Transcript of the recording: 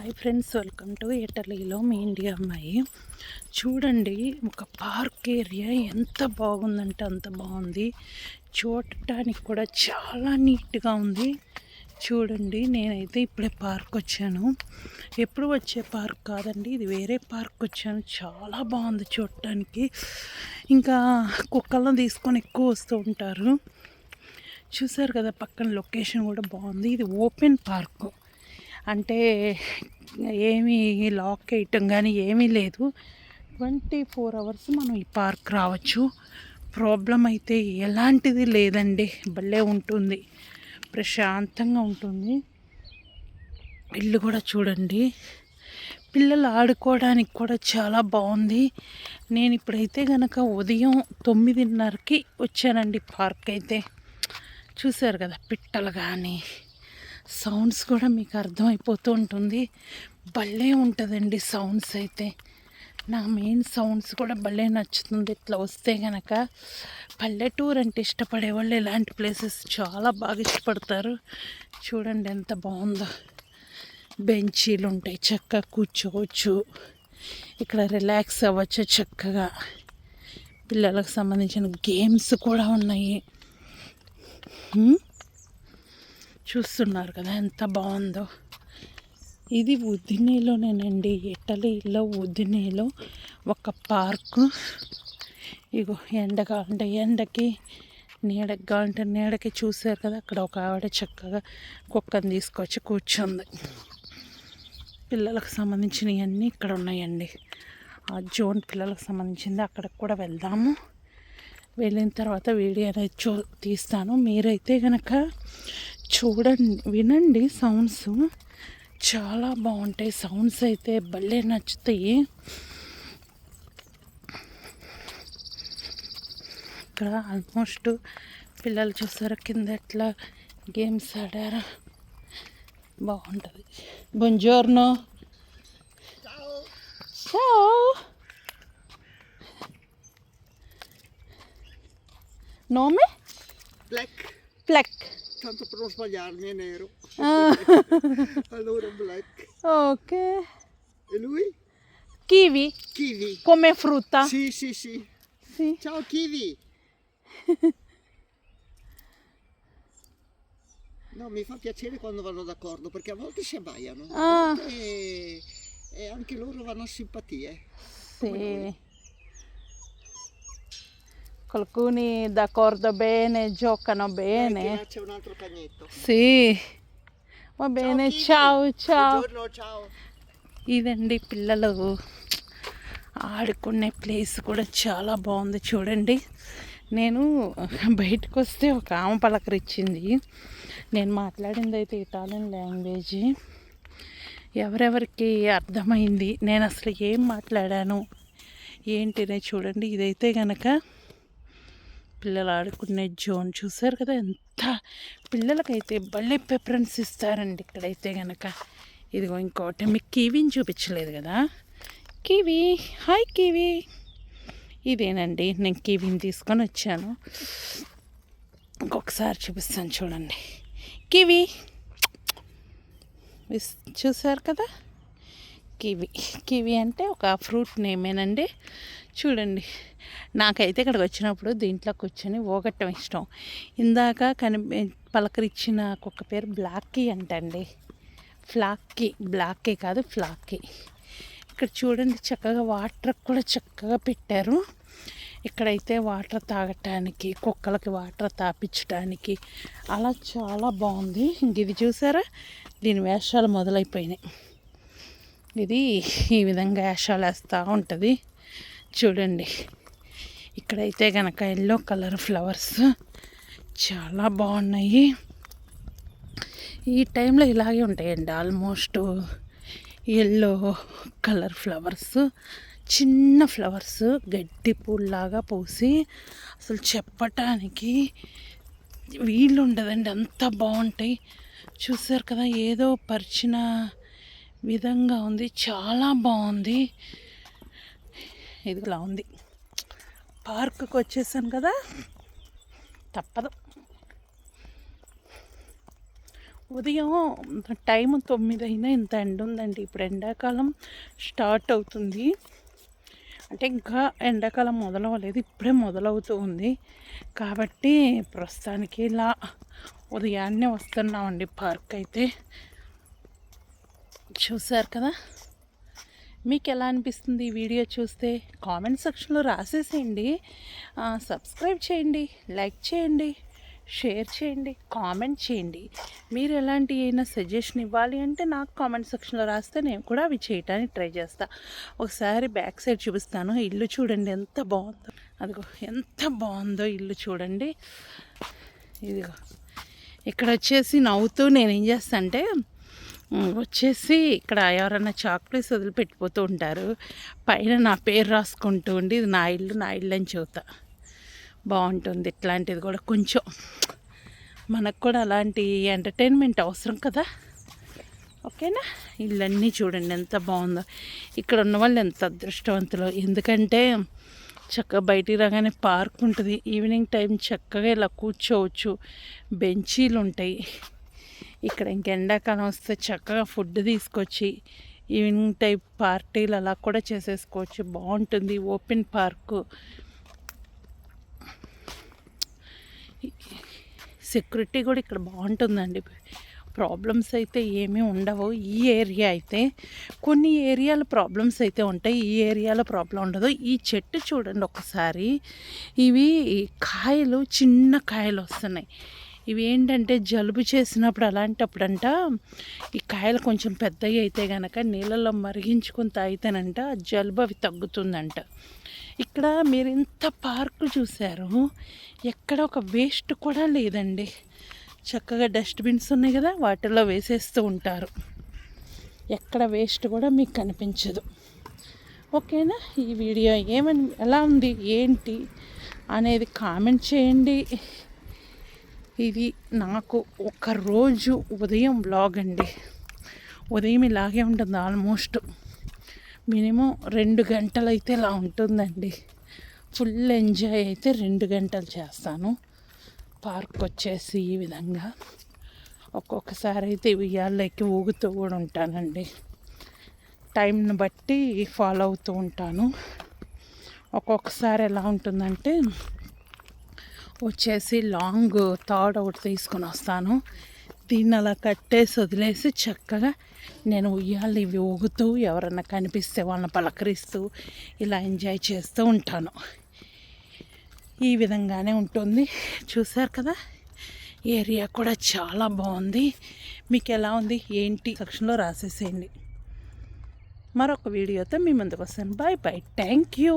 Hi friends, welcome to ఇటలీలో మీ India అమ్మాయి. చూడండి, ఒక పార్క్ ఏరియా ఎంత బాగుందంటే అంత బాగుంది. చూడటానికి కూడా చాలా నీట్గా ఉంది. చూడండి, నేనైతే ఇప్పుడే పార్క్ వచ్చాను. ఎప్పుడు వచ్చే పార్క్ కాదండి, ఇది వేరే పార్క్ వచ్చాను. చాలా బాగుంది చూడటానికి. ఇంకా కుక్కలను తీసుకొని ఎక్కువ వస్తూ ఉంటారు. చూసారు కదా, పక్కన లొకేషన్ కూడా బాగుంది. ఇది ఓపెన్ పార్కు, అంటే ఏమీ లాక్ వేయటం కానీ ఏమీ లేదు. 24 అవర్స్ మనం ఈ పార్క్ రావచ్చు. ప్రాబ్లం అయితే ఎలాంటిది లేదండి. భలే ఉంటుంది, ప్రశాంతంగా ఉంటుంది. ఇల్లు కూడా చూడండి, పిల్లలు ఆడుకోవడానికి కూడా చాలా బాగుంది. నేను ఇప్పుడైతే కనుక ఉదయం 9:30కి వచ్చానండి పార్క్ అయితే. చూసారు కదా, పిట్టలు కానీ సౌండ్స్ కూడా మీకు అర్థమైపోతూ ఉంటుంది. భలే ఉంటుందండి సౌండ్స్ అయితే. నా మెయిన్ సౌండ్స్ కూడా భలే నచ్చుతుంది. ఇట్లా వస్తే కనుక పల్లెటూరు అంటే ఇష్టపడే వాళ్ళు ఇలాంటి ప్లేసెస్ చాలా బాగా ఇష్టపడతారు. చూడండి ఎంత బాగుందో. బెంచీలు ఉంటాయి, చక్కగా కూర్చోవచ్చు. ఇక్కడ రిలాక్స్ అవ్వచ్చు చక్కగా. పిల్లలకు సంబంధించిన గేమ్స్ కూడా ఉన్నాయి. చూస్తున్నారు కదా ఎంత బాగుందో. ఇది ఉదినేలోనేనండి, ఇటలీలో ఉదినేలో ఒక పార్కు. ఇగో ఎండగా అంటే ఎండకి, నీడగా అంటే నీడకి. చూసారు కదా, అక్కడ ఒక ఆవిడ చక్కగా కుక్కను తీసుకొచ్చి కూర్చుంది. పిల్లలకు సంబంధించినవన్నీ ఇక్కడ ఉన్నాయండి. ఆ జోన్ పిల్లలకు సంబంధించింది. అక్కడికి కూడా వెళ్దాము. వెళ్ళిన తర్వాత వీడియో అనేది తీస్తాను. మీరైతే కనుక చూడండి, వినండి సౌండ్స్ చాలా బాగుంటాయి. సౌండ్స్ అయితే భలే నచ్చుతాయి. ఇక్కడ ఆల్మోస్ట్ పిల్లలు చూసారా కింద ఎట్లా గేమ్స్ ఆడారా, బాగుంటుంది. బొంజోర్నో, nome? Black. Black. Tanto per non sbagliarmi è nero. Allora black. Ok. E lui? Kiwi. Kiwi. Come frutta? Sì, sì, sì. Sì. Ciao Kiwi. No, mi fa piacere quando vanno d'accordo, perché a volte si abbaiano. A volte e anche loro vanno a simpatie. Sì. Alcuni d'accordo bene, giocano bene. Dai, che là c'è un altro cagnetto. Sì. Va bene, ciao ciao. Buongiorno, ciao. ఇదండి పిల్లలు ఆడుకునే place కూడా చాలా బాగుంది. చూడండి, నేను బయటకు వస్తే ఒక ఆమె పలకరించింది. నేను మాట్లాడింది అయితే ఇటాలియన్ లాంగ్వేజ్. ఎవరెవరికి అర్థమైంది నేను అసలు ఏం మాట్లాడాను ఏంటినే చూడండి. ఇదైతే కనుక పిల్లలు ఆడుకునే జోన్. చూసారు కదా, ఎంత పిల్లలకైతే భలే ప్రిఫరెన్స్ ఇస్తారండి ఇక్కడైతే కనుక. ఇదిగో ఇంకోటి, మీకు కివీని చూపించలేదు కదా. Kiwi, hi kiwi. ఇదేనండి, నేను కివీని తీసుకొని వచ్చాను. ఇంకొకసారి చూపిస్తాను చూడండి. కివీ చూసారు కదా, కివీ. కివీ అంటే ఒక ఫ్రూట్ నేమేనండి. చూడండి, నాకైతే ఇక్కడికి వచ్చినప్పుడు దీంట్లో కూర్చొని ఊగట్టం ఇష్టం. ఇందాక పలకరిచ్చిన కుక్క పేరు బ్లాక్కీ అంటండి. ఫ్లాక్కీ, బ్లాక్కీ కాదు ఫ్లాక్కీ. ఇక్కడ చూడండి, చక్కగా వాటర్ కూడా చక్కగా పెట్టారు. ఇక్కడైతే వాటర్ తాగటానికి, కుక్కలకి వాటర్ తాపించడానికి అలా చాలా బాగుంది. ఇంక ఇది చూసారా, దీని వేషాలు మొదలైపోయినాయి. ఇది ఈ విధంగా వేషాలు వేస్తూ ఉంటుంది. చూడండి, ఇక్కడైతే కనుక ఎల్లో కలర్ ఫ్లవర్స్ చాలా బాగున్నాయి. ఈ టైంలో ఇలాగే ఉంటాయండి ఆల్మోస్ట్. ఎల్లో కలర్ ఫ్లవర్స్, చిన్న ఫ్లవర్స్, గడ్డి పూల్లాగా పూసి అసలు చెప్పటానికి వీలు ఉండదండి, అంత బాగుంటాయి. చూసారు కదా, ఏదో పరిచిన విధంగా ఉంది, చాలా బాగుంది. ఇదిలా ఉంది. పార్కుకి వచ్చేసాను కదా, తప్పదు. ఉదయం టైం 9 అయినా ఇంత ఎండ ఉందండి. ఇప్పుడు ఎండాకాలం స్టార్ట్ అవుతుంది, అంటే ఇంకా ఎండాకాలం మొదలవ్వలేదు, ఇప్పుడే మొదలవుతూ ఉంది. కాబట్టి ప్రస్తుతానికి ఇలా ఉదయాన్నే వస్తున్నామండి పార్క్ అయితే. చూసారు కదా, మీకు ఎలా అనిపిస్తుంది ఈ వీడియో చూస్తే? కామెంట్ సెక్షన్లో రాసేసేయండి. సబ్స్క్రైబ్ చేయండి, లైక్ చేయండి, షేర్ చేయండి, కామెంట్ చేయండి. మీరు ఎలాంటి అయినా సజెషన్ ఇవ్వాలి అంటే నాకు కామెంట్ సెక్షన్లో రాస్తే నేను కూడా అవి చేయడానికి ట్రై చేస్తాను. ఒకసారి బ్యాక్ సైడ్ చూపిస్తాను. ఇల్లు చూడండి ఎంత బాగుందో, అదిగో ఎంత బాగుందో ఇల్లు చూడండి. ఇదిగో ఇక్కడ వచ్చేసి నవ్వుతూ నేను ఏం చేస్తాను అంటే, వచ్చేసి ఇక్కడ ఎవరైనా చాక్లెట్స్ వదిలిపెట్టిపోతూ ఉంటారు, పైన నా పేరు రాసుకుంటూ ఉండి ఇది నా ఇల్లు అని చెబుతా. బాగుంటుంది ఇట్లాంటిది కూడా. కొంచెం మనకు కూడా అలాంటి ఎంటర్టైన్మెంట్ అవసరం కదా, ఓకేనా? ఇల్లన్నీ చూడండి ఎంత బాగుందో. ఇక్కడ ఉన్న వాళ్ళు ఎంత అదృష్టవంతులు, ఎందుకంటే చక్కగా బయటికి రాగానే పార్క్ ఉంటుంది. ఈవినింగ్ టైం చక్కగా ఇలా కూర్చోవచ్చు, బెంచీలు ఉంటాయి ఇక్కడ. ఇంకెండాకాలం వస్తే చక్కగా ఫుడ్ తీసుకొచ్చి ఈవినింగ్ టైప్ పార్టీలు అలా కూడా చేసేసుకోవచ్చు. బాగుంటుంది ఓపెన్ పార్కు. సెక్యూరిటీ కూడా ఇక్కడ బాగుంటుందండి, ప్రాబ్లమ్స్ అయితే ఏమీ ఉండవు. ఈ ఏరియా అయితే కొన్ని ఏరియాల ప్రాబ్లమ్స్ అయితే ఉంటాయి, ఈ ఏరియాలో ప్రాబ్లం ఉండదు. ఈ చెట్టు చూడండి ఒకసారి, ఇవి కాయలు చిన్న కాయలు వస్తున్నాయి. ఇవి ఏంటంటే జలుబు చేసినప్పుడు అలాంటప్పుడంట ఈ కాయలు కొంచెం పెద్దవి అయితే కనుక నీళ్ళల్లో మరిగించుకొని తాగితేనంట జలుబు అవి తగ్గుతుందంట. ఇక్కడ మీరు ఇంత పార్కు చూశారు, ఎక్కడ ఒక వేస్ట్ కూడా లేదండి. చక్కగా డస్ట్బిన్స్ ఉన్నాయి కదా, వాటిల్లో వేసేస్తూ ఉంటారు. ఎక్కడ వేస్ట్ కూడా మీకు కనిపించదు, ఓకేనా? ఈ వీడియో ఎలా ఉంది ఏంటి అనేది కామెంట్ చేయండి. ఇది నాకు ఒక రోజు ఉదయం బ్లాగ్ అండి. ఉదయం ఇలాగే ఉంటుంది, ఆల్మోస్ట్ మినిమం 2 గంటలు అయితే ఇలా ఉంటుందండి. ఫుల్ ఎంజాయ్ అయితే 2 గంటలు చేస్తాను. పార్క్ వచ్చేసి ఈ విధంగా ఒక్కొక్కసారి అయితే ఉయ్యాలకి ఊగుతూ కూడా ఉంటానండి. టైంని బట్టి ఫాలో అవుతూ ఉంటాను. ఒక్కొక్కసారి ఎలా ఉంటుందంటే వచ్చేసి లాంగ్ తాడు ఒకటి తీసుకొని వస్తాను, దీన్ని అలా కట్టేసి వదిలేసి చక్కగా నేను ఉయ్యాలు ఇవి ఊగుతూ ఎవరన్నా కనిపిస్తే వాళ్ళని పలకరిస్తూ ఇలా ఎంజాయ్ చేస్తూ ఉంటాను. ఈ విధంగానే ఉంటుంది. చూసారు కదా, ఏరియా కూడా చాలా బాగుంది. మీకు ఎలా ఉంది ఏంటి సెక్షన్లో రాసేసేయండి. మరొక వీడియోతో మీ ముందుకు వస్తాను. Bye bye, thank you.